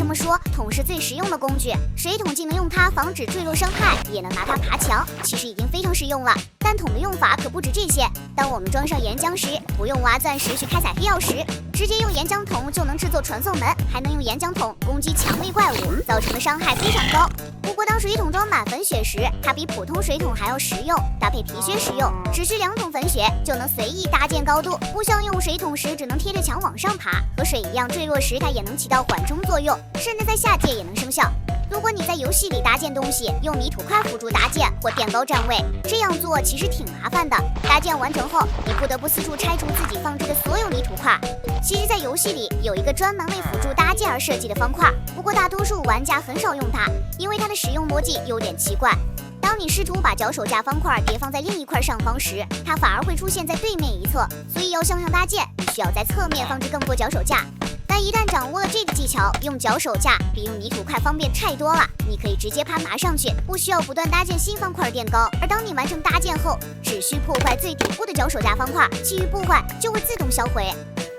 什么说桶是最实用的工具？水桶既能用它防止坠落伤害，也能拿它爬墙，其实已经非常实用了。但桶的用法可不止这些。当我们装上岩浆时，不用挖钻石去开采黑曜石，直接用岩浆桶就能制作传送门，还能用岩浆桶攻击蔷薇怪物，造成的伤害非常高。不过当水桶装满粉雪时，它比普通水桶还要实用，搭配皮靴使用，只需2桶粉雪就能随意搭建高度，不像用水桶时只能贴着墙往上爬，和水一样坠落时它也能起到缓冲作用，甚至在下界也能生效。如果你在游戏里搭建东西，用泥土块辅助搭建或垫高站位，这样做其实挺麻烦的。搭建完成后，你不得不四处拆除自己放置的所有泥土块。其实，在游戏里有一个专门为辅助搭建而设计的方块，不过大多数玩家很少用它，因为它的使用逻辑有点奇怪。当你试图把脚手架方块叠放在另一块上方时，它反而会出现在对面一侧，所以要向上搭建，需要在侧面放置更多脚手架。但一旦掌握了这个技巧，用脚手架比用泥土块方便太多了。你可以直接攀爬上去，不需要不断搭建新方块垫高。而当你完成搭建后，只需破坏最底部的脚手架方块，其余破坏就会自动销毁。